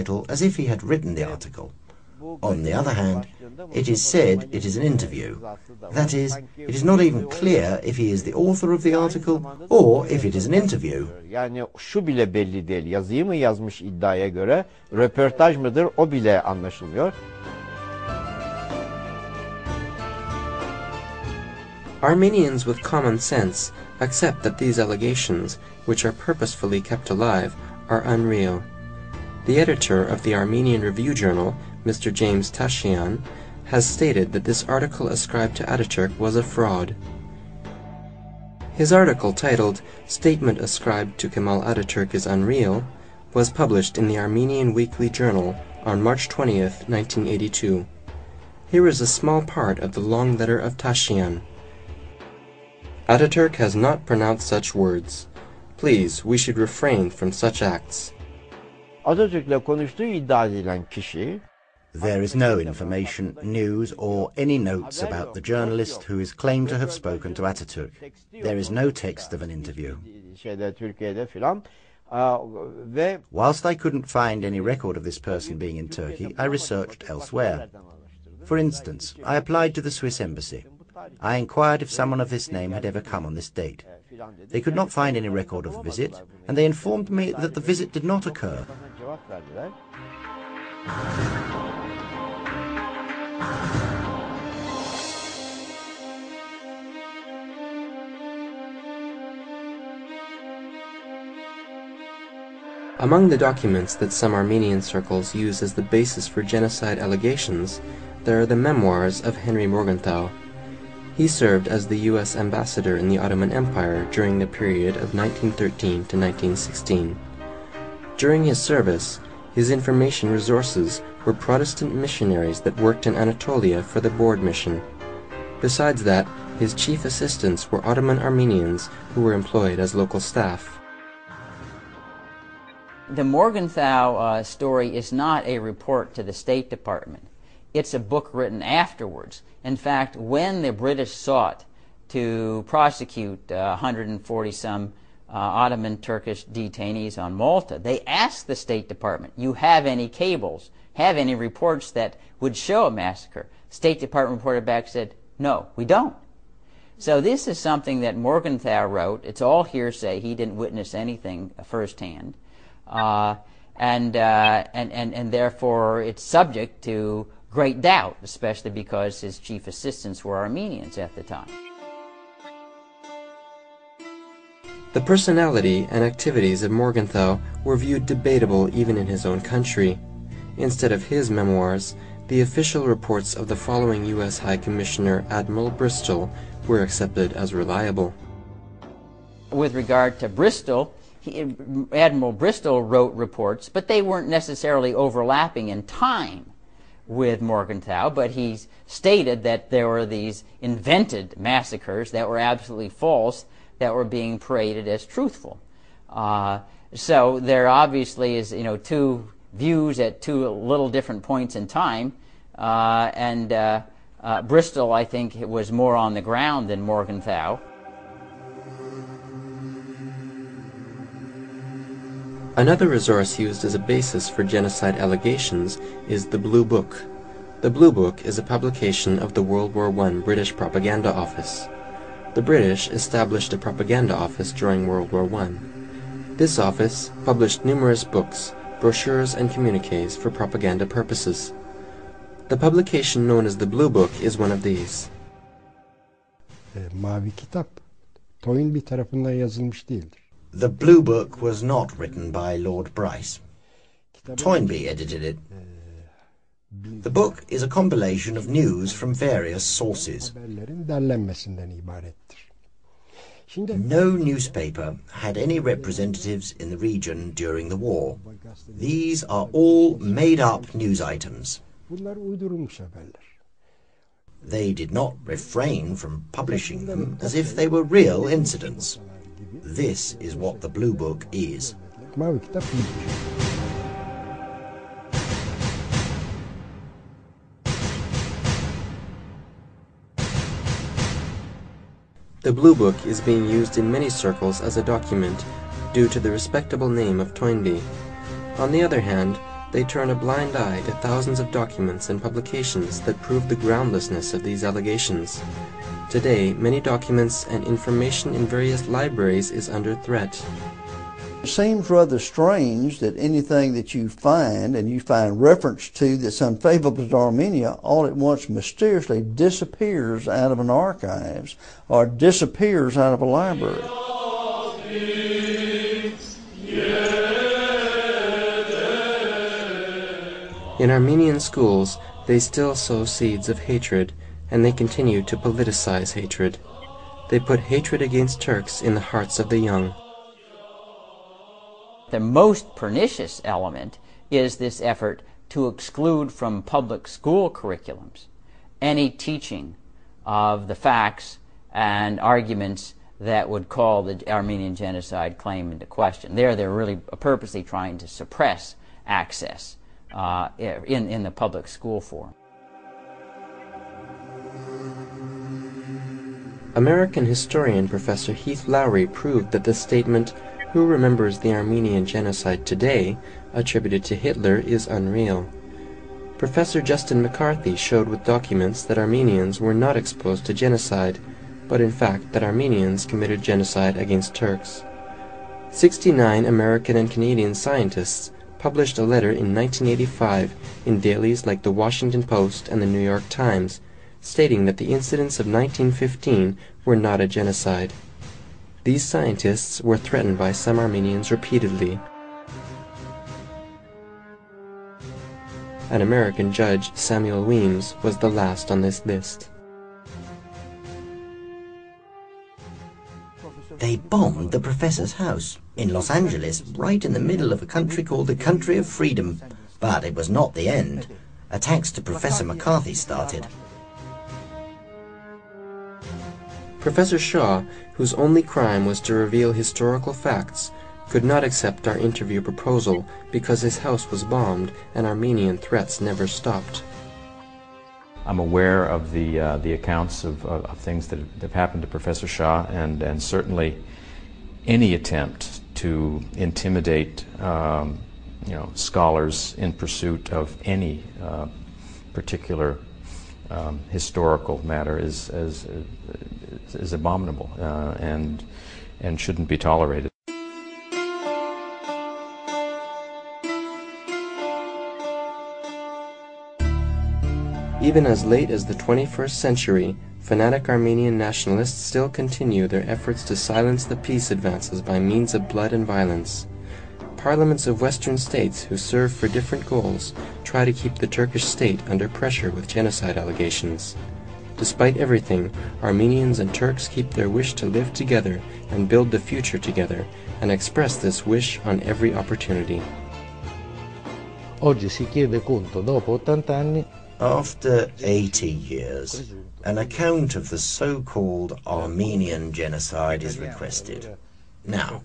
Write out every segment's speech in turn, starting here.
title as if he had written the article. On the other hand, it is said it is an interview. That is, it is not even clear if he is the author of the article or if it is an interview. Yani şu bile belli değil. Yazıyı mı yazmış iddiaya göre, röportaj mıdır o bile anlaşılmıyor. Armenians with common sense accept that these allegations, which are purposefully kept alive, are unreal. The editor of the Armenian Review Journal, Mr. James Tashian, has stated that this article ascribed to Ataturk was a fraud. His article titled "Statement Ascribed to Kemal Ataturk is Unreal" was published in the Armenian Weekly Journal on March 20th, 1982. Here is a small part of the long letter of Tashian. Ataturk has not pronounced such words. Please, we should refrain from such acts. Atatürk'le konuştuğu iddia edilen kişi, There is no information, news, or any notes about the journalist who is claimed to have spoken to Ataturk. There is no text of an interview. Türkiye'de filan. Whilst I couldn't find any record of this person being in Turkey, I researched elsewhere. For instance, I applied to the Swiss embassy. I inquired if someone of this name had ever come on this date. They could not find any record of the visit, and they informed me that the visit did not occur. Among the documents that some Armenian circles use as the basis for genocide allegations, there are the memoirs of Henry Morgenthau. He served as the U.S. ambassador in the Ottoman Empire during the period of 1913 to 1916. During his service, his information resources were Protestant missionaries that worked in Anatolia for the Board Mission. Besides that, his chief assistants were Ottoman Armenians who were employed as local staff. The Morgenthau story is not a report to the State Department. It's a book written afterwards. In fact, when the British sought to prosecute 140-some Ottoman Turkish detainees on Malta, they asked the State Department, you have any cables, have any reports that would show a massacre? State Department reported back, said, no, we don't. So this is something that Morgenthau wrote. It's all hearsay. He didn't witness anything firsthand. And therefore it's subject to great doubt, especially because his chief assistants were Armenians at the time. The personality and activities of Morgenthau were viewed debatable even in his own country. Instead of his memoirs, the official reports of the following U.S. High Commissioner Admiral Bristol were accepted as reliable. With regard to Bristol, Admiral Bristol wrote reports, but they weren't necessarily overlapping in time with Morgenthau, but he stated that there were these invented massacres that were absolutely false that were being paraded as truthful. So there obviously is, two views at two little different points in time, and Bristol, I think, was more on the ground than Morgenthau. Another resource used as a basis for genocide allegations is the Blue Book. The Blue Book is a publication of the World War I British Propaganda Office. The British established a propaganda office during World War I. This office published numerous books, brochures, and communiques for propaganda purposes. The publication known as the Blue Book is one of these. Mavi Kitap, Toynbee tarafından yazılmış değildir. The Blue Book was not written by Lord Bryce. Toynbee edited it. The book is a compilation of news from various sources. No newspaper had any representatives in the region during the war. These are all made-up news items. They did not refrain from publishing them as if they were real incidents. This is what the Blue Book is. The Blue Book is being used in many circles as a document due to the respectable name of Toynbee. On the other hand, they turn a blind eye to thousands of documents and publications that prove the groundlessness of these allegations. Today, many documents and information in various libraries is under threat. It seems rather strange that anything that you find and you find reference to that's unfavorable to Armenia all at once mysteriously disappears out of an archives or disappears out of a library. In Armenian schools, they still sow seeds of hatred, and they continue to politicize hatred. They put hatred against Turks in the hearts of the young. The most pernicious element is this effort to exclude from public school curriculums any teaching of the facts and arguments that would call the Armenian genocide claim into question. They're really purposely trying to suppress access in the public school forum. American historian Professor Heath Lowry proved that the statement, "Who remembers the Armenian genocide today?" attributed to Hitler is unreal. Professor Justin McCarthy showed with documents that Armenians were not exposed to genocide, but in fact that Armenians committed genocide against Turks. 69 American and Canadian scientists published a letter in 1985 in dailies like the Washington Post and the New York Times, stating that the incidents of 1915 were not a genocide. These scientists were threatened by some Armenians repeatedly. An American judge, Samuel Weems, was the last on this list. They bombed the professor's house in Los Angeles, right in the middle of a country called the Country of Freedom. But it was not the end. Attacks to Professor McCarthy started. Professor Shaw, whose only crime was to reveal historical facts, could not accept our interview proposal because his house was bombed and Armenian threats never stopped. I'm aware of the accounts of things that have happened to Professor Shaw, and certainly any attempt to intimidate scholars in pursuit of any particular historical matter is abominable and shouldn't be tolerated. Even as late as the 21st century, fanatic Armenian nationalists still continue their efforts to silence the peace advances by means of blood and violence. Parliaments of Western states who serve for different goals try to keep the Turkish state under pressure with genocide allegations. Despite everything, Armenians and Turks keep their wish to live together and build the future together, and express this wish on every opportunity. Oggi si chiede conto dopo 80 anni. After 80 years, an account of the so-called Armenian genocide is requested. Now,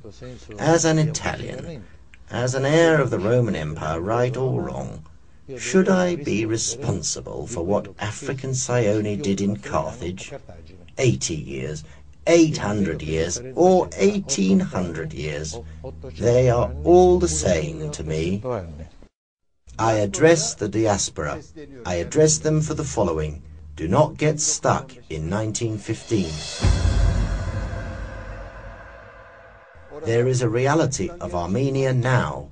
as an Italian, as an heir of the Roman Empire, right or wrong, should I be responsible for what African Sione did in Carthage? 80 years, 800 years, or 1800 years, they are all the same to me. I address the diaspora. I address them for the following. Do not get stuck in 1915. There is a reality of Armenia now.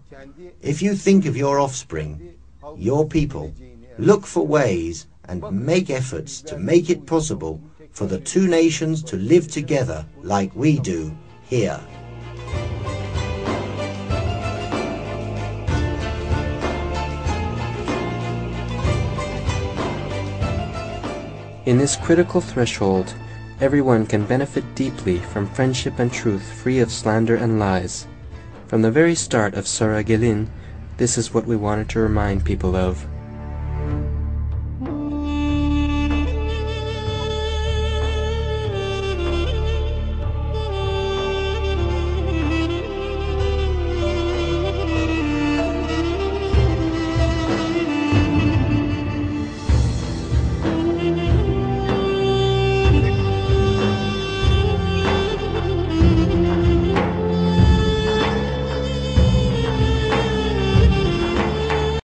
If you think of your offspring, your people, look for ways and make efforts to make it possible for the two nations to live together like we do here. In this critical threshold, everyone can benefit deeply from friendship and truth free of slander and lies. From the very start of Sora Gelin, this is what we wanted to remind people of.